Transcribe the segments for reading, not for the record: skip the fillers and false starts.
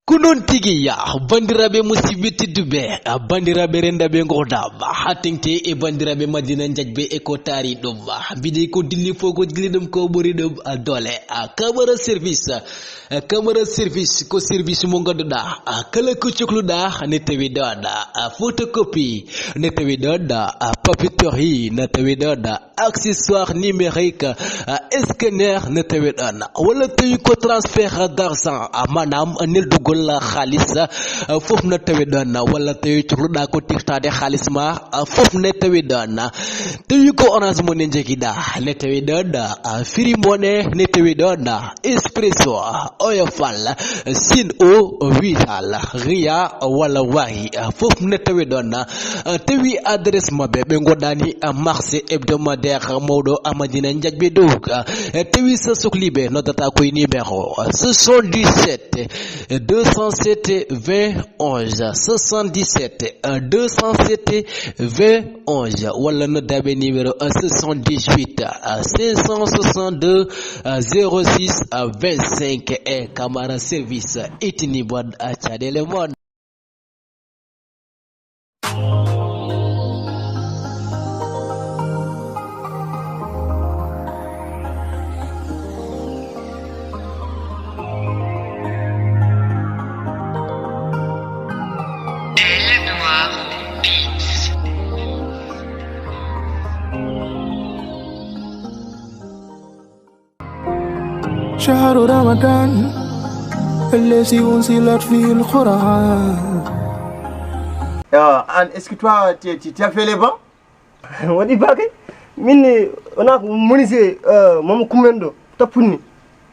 kunon tigi ya bandirabe musibiti dube bandirabe rendabe ngodaba hatingte e bandirabe madina njajbe e ko tari dum bidi ko dilli fogo dilidum ko buri dum dole camera service ko service mo ngododa kala ko cukluda ne tawi doda photocopie ne tawi doda papeterie ne tawi doda accessoire numérique scanner ne tawi doda wala tawi ko transfert d'argent manam nel dugol la khalis fof na tawi doona wala tawi cukluda ko tiktade khalis ma fof ne tawi doona tawi ko orange money jegida ne tawi doona free money ne tawi doona espresso oyofal sin o vital ria wala wahi fof ne tawi doona tawi adresse mabbe be godani marché hebdomadaire mawdo amadina njajbe dog tawi sa soklibe notata koy numéro 77 207 20 11 77 207 20 11 wala no dabe numéro 78 562 06 25 et Camara service itini bod achadele mon شهر رمضان الذي أنزلت فيه القرآن. Est-ce que toi, tu as fait les bancs? On dit pas que on a monisé mon commando tapuni.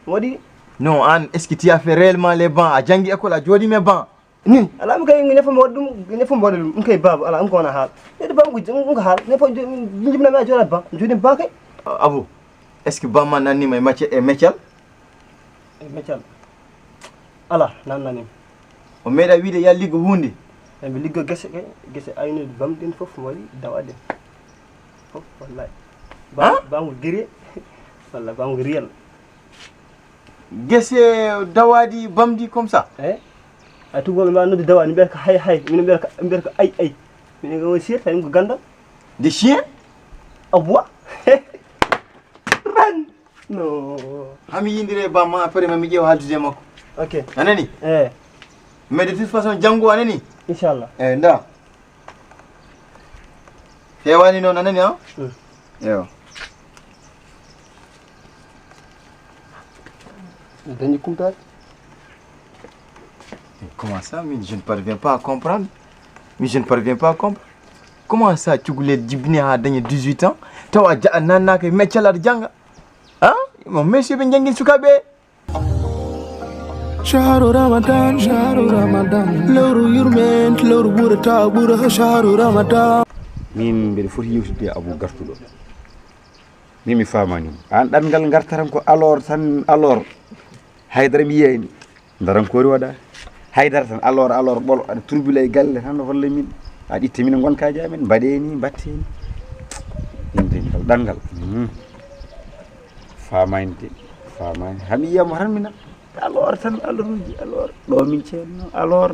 On dit non, Anne, est-ce que tu as fait réellement les bancs à Djangi Ekola? Tu as dit mes bancs? ni ala mu kay ne fa modum ne fa modum mu kay bab ala ko na hal ne ba mu hal ne fa njibna ma jola ba jodi ba kay Abou, est-ce que Bama nani may match et Mechal? Mechal ala nan nanim o meeda wiide ya liggo hunde e mi liggo gese ayno bamden fof wali dawade fof wallahi bangu giri walla bangu riel gese dawadi bamdi comme ça a tugol ma noddi dawani berka hay min berka ay min go sir tan go ganda des chiens abwa ran no hami yindire Bama après mami jew haltude makko ok anani mais de toute façon jango anani inshallah nda hewani non anani yo dañu kumtat. Comment ça, mais je ne parviens pas à comprendre. Mais je ne parviens pas à comprendre. Comment ça, tu voulais dibner à 18 ans? Tu as dit que Mechal Djanga. Hein? Mon monsieur Benjangin Sukabe. شهر رمضان شهر رمضان لورو يرمنت لورو بورتا بورا شهر رمضان min mbeɗa foti yewtude abou gartuɗo min mi famani an ɗanngal gartaran ko alors tan alors haydara mi yeyni darankori waɗa haydara tan alors ɓolo aɗa turbila e galle tan no holle min a ɗitte min gonkaji amen mbaɗeni batteni indengal ɗanngal famani hami yiyamo tan mina alors tan alors uji alors ɗo min ceerno alors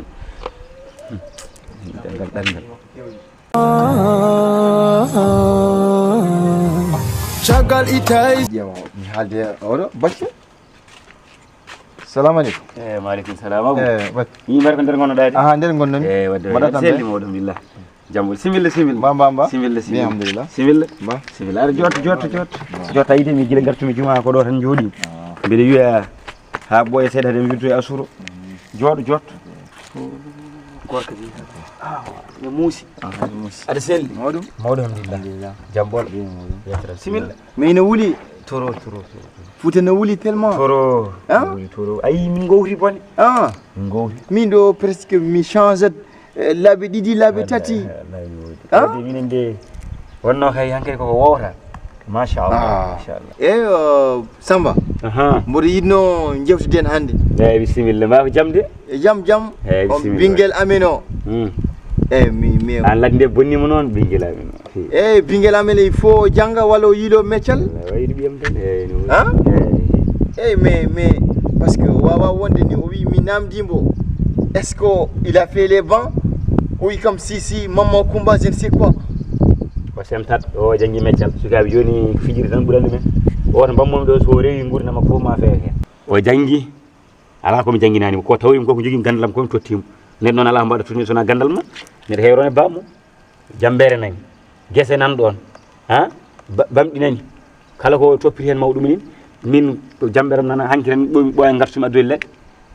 ɗanngal شغال إيتاي mi haalde oɗo bacce salamu aleykum maaleykum salam abou bacce min mbaɗa ko nder gonnoɗa de nder gonnomi wadde sellima alhamdulillah jambol similla ba similla alhamdulillah similla aɗa jota yide mi guila gartumi juma ko ɗo tan jooɗi mbiɗa wiya ha ɓooya seeɗa hade mi wirtoye asuro jooɗo gorko ji ne muusi aɗa selli mawɗum alhamdulillah jambol similla mais ina wuli toro Fouta no wuli tellement toro ayi min gowri bone min gowri min ɗo presque mi change laabi ɗiɗi laabi tati de minen de wonno kay hanke koko wowta machallah Samba mboɗo yiɗno jewtuden hannde eyyi bisimilla ma ko jam de jam ɓinguel amen o mi an ladde bonnimo noon ɓinguel amen o ɓinguel amen il faut jangga walla o yiilo Mechal wayiɗo ɓiyam tan mais parce que wawa wonde ni o wi mi namdimo est-ce qu'il a fait les bancs? Oui, comme si, maman Kumba, je ne sais quoi. Ko semtat o jangi meccal sukaɓe joni fijiri tan ɓurani men oto bammomi ɗo so rewi gurdama fof ma feere hen o jangi ala komi janginanimo ko tawimi koko jogui gandalam komi tottimo neɗɗo noon ala mbaɗa totimi sona gandal ma mbiɗa hewron e bammo jambere nani guese nan ɗon ha bamɗi nani kala ko toppiti hen mawɗum ni min jamberam nana hanki tan ɓomi ɓoya gartumi addude leɗɗe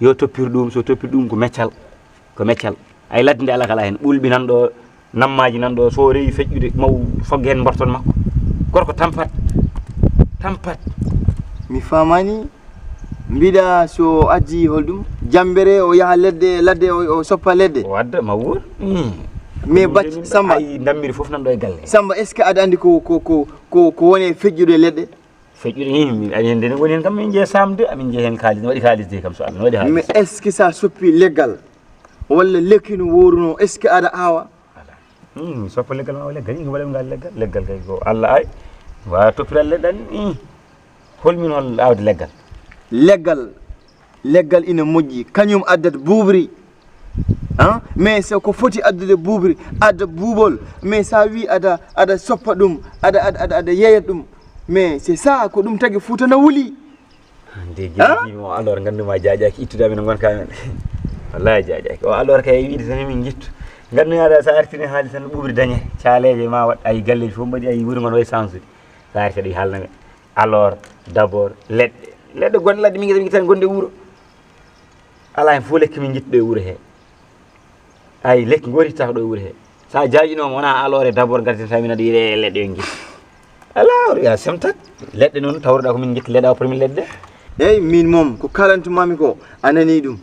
yo toppir ɗum so toppir ɗum ko meccal ay ladde nde ala kala hen ɓulɓi nan ɗo nammaji nan ɗo so rewi feƴƴude maw fogge hen mbarton makko gorko tampat mi famani mbiɗa so addi holɗum jambere o yaha ladde o soppa leɗɗe o adda ma wuur mais bacci Samba ay dammiri foof nan ɗo e galle Samba est ce que aɗa andi ko woni feƴƴude leɗɗe feƴƴude min ani hende woni hen kam min jeeya samde amin jeeya hen kalis ne waɗi kalis de kam so Allah ne waɗi halis mais est ce que sa soppi leggal walla lekki no woruno est ce que aɗa awa soppa leggal ma o leggal ko waɗam ngal leggal kay ko Allah ay wa toppiral leɗɗal holmin hol awde leggal ina moƴƴi kañum addat buubri mais so ko foti addude buubri adda buubol mais sa wi aɗa soppa ɗum aɗa yeyat ɗum mais c'est ça ko ɗum tagi futana wuli nde jeeimo alors ganduma jaajaki ittude amin gonka men wallahi jaajaki o alors kay wiide tan min jittu ganduɗa sa artini haali tan ɓuɓri dañe caaleje ma waɗ ay galleji fof mbaɗi ay wuuri gon way change ude sa arti aɗa haalnamen alors d' abord leɗɗe gonɗe ladde min guita tan gonde wuuro ala hen fof lekki min jittuɗo e wuuro he ay lekki gorittaka ɗo e wuuro he sa jaajinoma wona alors e d' abord gartinta min aɗa yiiɗe leɗɗe yo guitta ala ya semtat leɗɗe noon tawruɗa ko min guitta leɗɗa premier leɗɗe eyyi min moom ko kalantumami ko a nani ɗum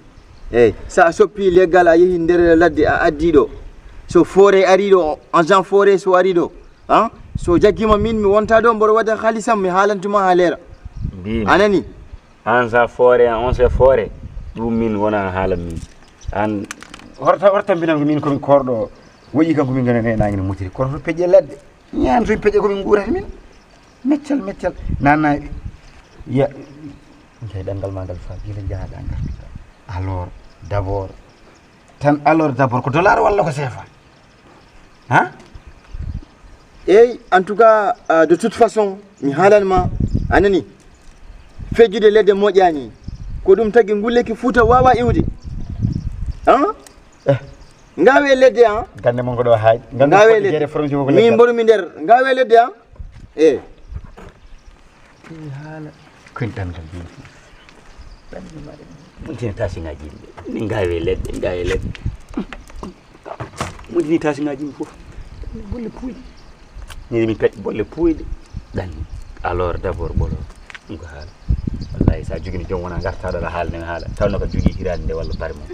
eyyi sa soppi leggal a yeehi nder ladde a addi ɗo so forêt ari ɗo agent forêt so ari ɗo so jaggima min mi wonta ɗo mboɗo waɗa haalisam mi haalantuma ha leera a nani an sa forêt on se forêt ɗum min wona haalam min an hortambinan ko min komin korɗo woƴi kam komin gone nagi no mutiri kono to peƴƴe leɗɗe ñaan so peƴƴe komin guurata min meccal nanna ya kay ɗanngal ma ngal fa gila jahaɗa ngartuɗa alors d' abord ko dollar walla ko CFA eyyi en tout cas de toute façon mi haalanma anani fejjude leɗɗe moƴƴani ko ɗum tagui ngulleki Fouta wawa iwde ngawe leɗɗe gande mon ko ɗo haaji ngawe leɗɗe min mboɗumi nder ngawe leɗɗe haala koye ɗanngal mudini tasiŋaji yimɓe ni gawe leɗɗe mudini tasiŋaji yimɓe fof bolle puyɗe ni min peƴƴe bolle puyɗe ɗanni alors d' abord ɓolo ɗum ko haala wallahi sa jogini joom wona gartaɗo aɗa haala nemi haala tawno ko jogui hirade nde walla bare mum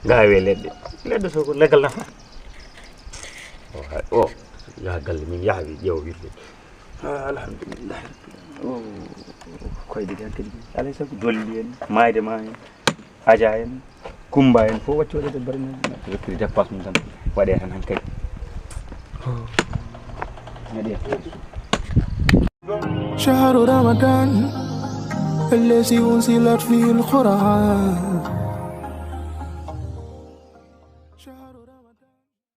gawe leɗɗe so ko leggal nafa o yaha galle min yaawi ƴeewa wirde alhamdulillah koyde tan kadi alay sago dolli en mayde ma en aja en kumba en fof wacci waɗede bare mum wettiri dépasse mum tan waɗe tan han kadi شهر رمضان الذي أنزلت فيه القرآن